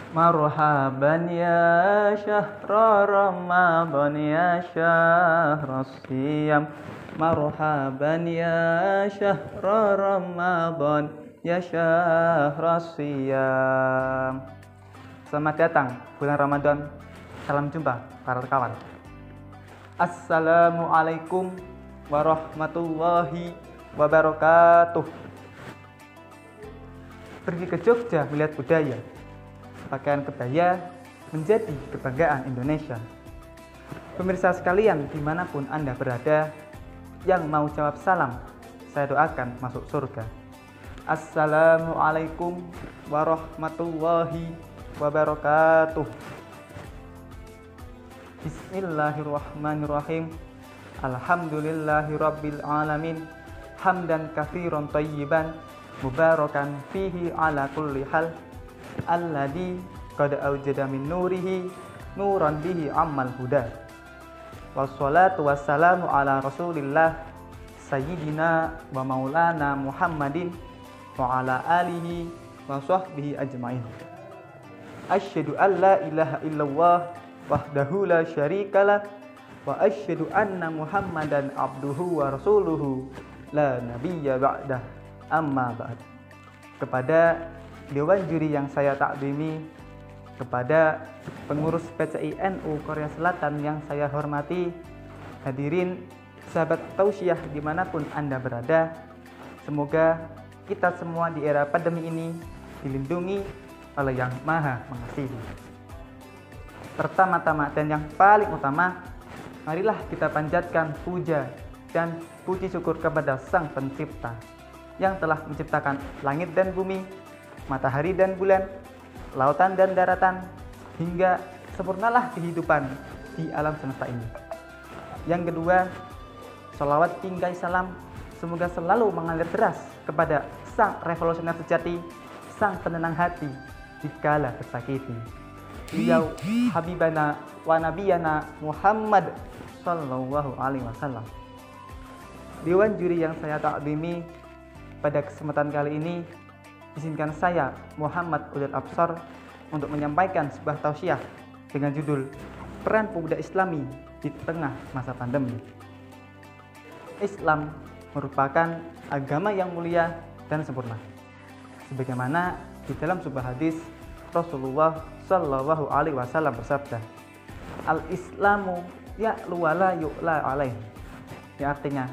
Marhaban ya syahra Ramadan ya syahra siyam. Marhaban ya syahra Ramadan ya syahra siyam. Selamat datang bulan Ramadan. Salam jumpa para kawan. Assalamualaikum warahmatullahi wabarakatuh. Pergi ke Jogja melihat budaya. Pakaian kebaya menjadi kebanggaan Indonesia. Pemirsa sekalian dimanapun Anda berada, yang mau jawab salam, saya doakan masuk surga. Assalamualaikum warahmatullahi wabarakatuh. Bismillahirrahmanirrahim. Alhamdulillahirabbil alamin. Hamdan katsiran thayyiban mubarakan fihi ala kulli hal. Alladzi qad awjada min nurihi nuran bihi ammal huda. Wassalatu wassalamu ala Rasulillah sayyidina wa maulana Muhammadin wa ala alihi wa sahbihi ajmain. Asyhadu an la ilaha illallah wahdahu la syarikalah wa asyhadu anna Muhammadan abduhu wa rasuluhu la nabiyya ba'dah. Amma ba'd. Kepada Dewan Juri yang saya takdimi, kepada pengurus PCI NU Korea Selatan yang saya hormati, hadirin sahabat tausiah dimanapun Anda berada, semoga kita semua di era pandemi ini dilindungi oleh Yang Maha Mengasihi. Pertama-tama dan yang paling utama, marilah kita panjatkan puja dan puji syukur kepada Sang Pencipta yang telah menciptakan langit dan bumi, matahari dan bulan, lautan dan daratan, hingga sempurnalah kehidupan di alam semesta ini. Yang kedua, sholawat tingkai salam semoga selalu mengalir deras kepada sang revolusioner sejati, sang penenang hati di kala tersakiti. Beliau Habibana wa Nabiyana Muhammad sallallahu alaihi wasallam. Dewan juri yang saya takdimi, pada kesempatan kali ini izinkan saya, Muhammad Udad Absar, untuk menyampaikan sebuah tausiah dengan judul Peran Pemuda Islami di Tengah Masa Pandemi. Islam merupakan agama yang mulia dan sempurna. Sebagaimana di dalam sebuah hadis Rasulullah Shallallahu Alaihi Wasallam bersabda, Al-Islamu ya'lu wa la yu'la alaih. Yang artinya,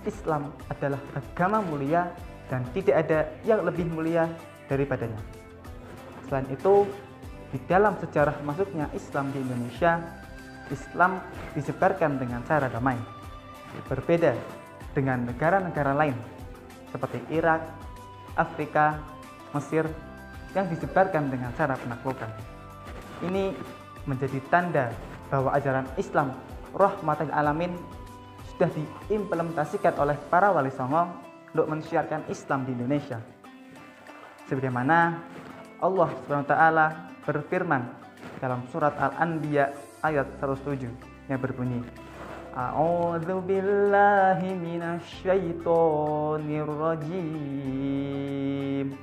Islam adalah agama mulia dan tidak ada yang lebih mulia daripadanya. Selain itu, di dalam sejarah masuknya Islam di Indonesia, Islam disebarkan dengan cara damai. Berbeda dengan negara-negara lain seperti Irak, Afrika, Mesir yang disebarkan dengan cara penaklukan. Ini menjadi tanda bahwa ajaran Islam rahmatan alamin sudah diimplementasikan oleh para wali songo untuk mensiarkan Islam di Indonesia. Sebagaimana Allah SWT berfirman dalam surat Al-Anbiya ayat 107 yang berbunyi, A'udzu billahi minasyaitonir rajim.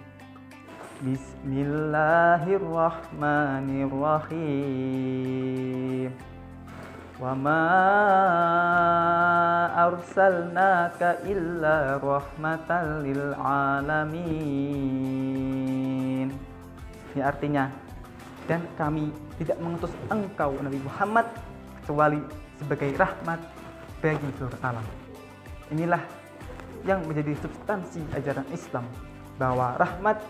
Bismillahirrahmanirrahim. Wa ma arsalnaka illa rahmatan lil alamin. Ini artinya, dan kami tidak mengutus engkau Nabi Muhammad kecuali sebagai rahmat bagi seluruh alam. Inilah yang menjadi substansi ajaran Islam, bahwa rahmat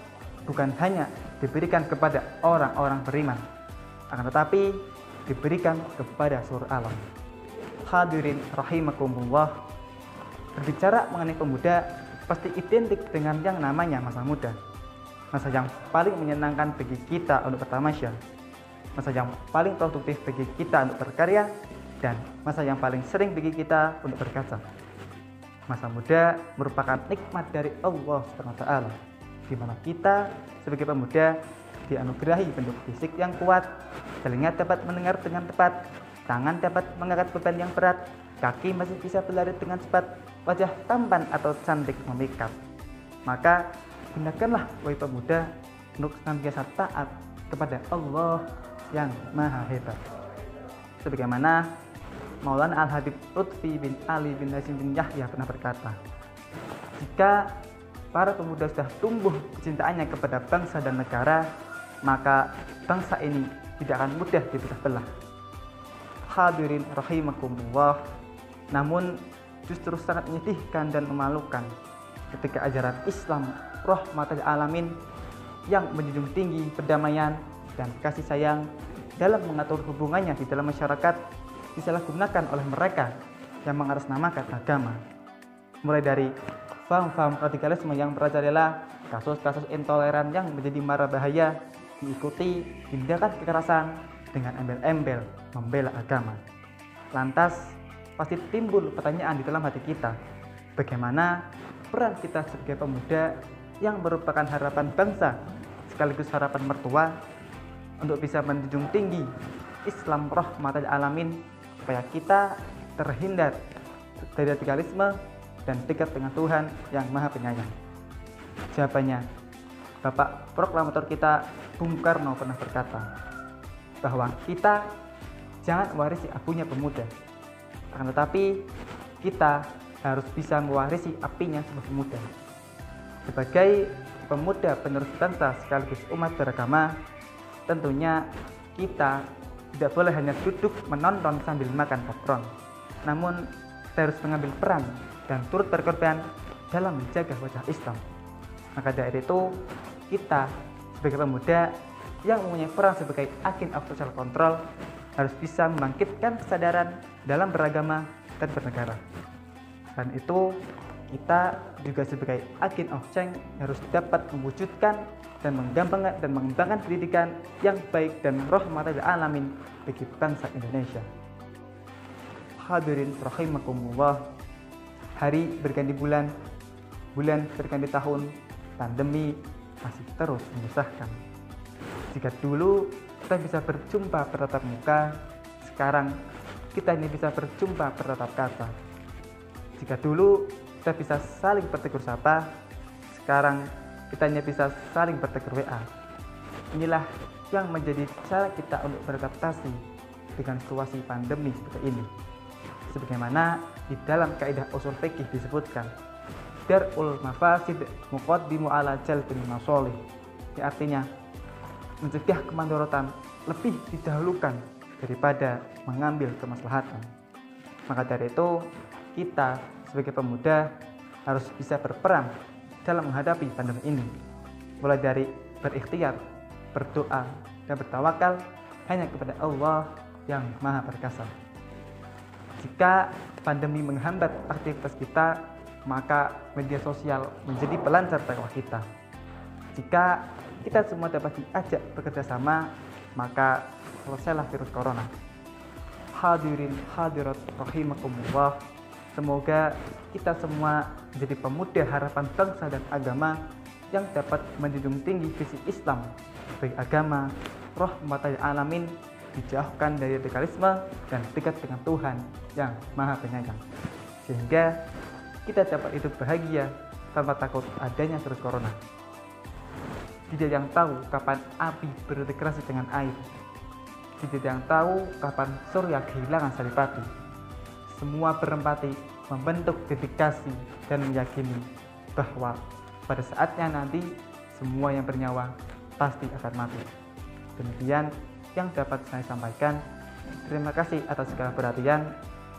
bukan hanya diberikan kepada orang-orang beriman, akan tetapi diberikan kepada seluruh alam. Hadirin rahimakumullah, berbicara mengenai pemuda pasti identik dengan yang namanya masa muda. Masa yang paling menyenangkan bagi kita untuk bertamasya, masa yang paling produktif bagi kita untuk berkarya, dan masa yang paling sering bagi kita untuk berkaca. Masa muda merupakan nikmat dari Allah SWT, di mana kita sebagai pemuda dianugerahi bentuk fisik yang kuat, telinga dapat mendengar dengan tepat, tangan dapat mengangkat beban yang berat, kaki masih bisa berlari dengan cepat, wajah tampan atau cantik memikat. Maka gunakanlah wahai pemuda untuk senantiasa taat kepada Allah yang Maha Hebat. Sebagaimana Maulana Al-Habib Lutfi bin Ali bin Nazim bin Yahya pernah berkata, jika para pemuda sudah tumbuh kecintaannya kepada bangsa dan negara, maka bangsa ini tidak akan mudah dipecah belah. Hadirin rahimakumullah, namun justru sangat menyedihkan dan memalukan ketika ajaran Islam rahmatal alamin yang menjunjung tinggi perdamaian dan kasih sayang dalam mengatur hubungannya di dalam masyarakat disalahgunakan oleh mereka yang mengatasnamakan agama. Mulai dari faham-faham radikalisme yang merajalela, kasus-kasus intoleran yang menjadi mara bahaya, diikuti tindakan kekerasan dengan embel-embel membela agama. Lantas pasti timbul pertanyaan di dalam hati kita, bagaimana peran kita sebagai pemuda yang merupakan harapan bangsa sekaligus harapan mertua untuk bisa menjunjung tinggi Islam rahmatal alamin supaya kita terhindar dari radikalisme dan dekat dengan Tuhan yang Maha Penyayang. Jawabannya, Bapak proklamator kita Bung Karno pernah berkata bahwa kita jangan mewarisi abunya pemuda, akan tetapi kita harus bisa mewarisi apinya sebagai pemuda. Sebagai pemuda penerus bangsa sekaligus umat beragama, tentunya kita tidak boleh hanya duduk menonton sambil makan popcorn, namun kita harus mengambil peran dan turut berkorban dalam menjaga wajah Islam. Maka dari itu, kita sebagai pemuda yang mempunyai peran sebagai agent of social control harus bisa membangkitkan kesadaran dalam beragama dan bernegara. Dan itu kita juga sebagai agent of change harus dapat mewujudkan dan mengembangkan pendidikan yang baik dan rahmatal alamin bagi bangsa Indonesia. Hadirin rahimakumullah, hari berganti bulan, bulan berganti tahun, pandemi masih terus menyusahkan. Jika dulu kita bisa berjumpa bertatap muka, sekarang kita ini bisa berjumpa bertatap kata. Jika dulu kita bisa saling bertegur sapa, sekarang kita hanya bisa saling bertegur WA. Inilah yang menjadi cara kita untuk beradaptasi dengan situasi pandemi seperti ini. Sebagaimana di dalam kaidah usul fikih disebutkan, darul mafasid muqaddimu ala jalbil masolih. Artinya mencegah kemandaratan lebih didahulukan daripada mengambil kemaslahatan. Maka dari itu, kita sebagai pemuda harus bisa berperan dalam menghadapi pandemi ini, mulai dari berikhtiar, berdoa, dan bertawakal hanya kepada Allah yang Maha Perkasa. Jika pandemi menghambat aktivitas kita, maka media sosial menjadi pelancar dakwah kita. Jika kita semua dapat diajak bekerja sama, maka selesailah virus corona. Hadirin hadirat rahimakumullah, semoga kita semua menjadi pemuda harapan bangsa dan agama yang dapat menjunjung tinggi visi Islam sebagai agama rahmatal alamin, dijauhkan dari radikalisme dan dekat dengan Tuhan yang Maha Penyayang, sehingga kita dapat hidup bahagia tanpa takut adanya virus corona. Tidak yang tahu kapan api berintegrasi dengan air, tidak yang tahu kapan surya kehilangan saripati. Semua berempati membentuk dedikasi dan meyakini bahwa pada saatnya nanti semua yang bernyawa pasti akan mati. Demikian yang dapat saya sampaikan. Terima kasih atas segala perhatian.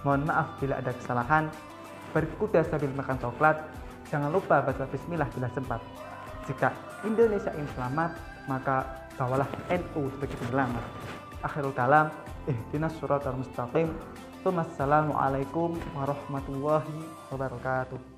Mohon maaf bila ada kesalahan. Berkuda sambil makan coklat, jangan lupa baca bismillah bila sempat. Jika Indonesia ini selamat, maka bawalah NU sebagai penyelamat. Akhirul kalam, ihdinas siratal mustaqim. Wassalamualaikum warahmatullahi wabarakatuh.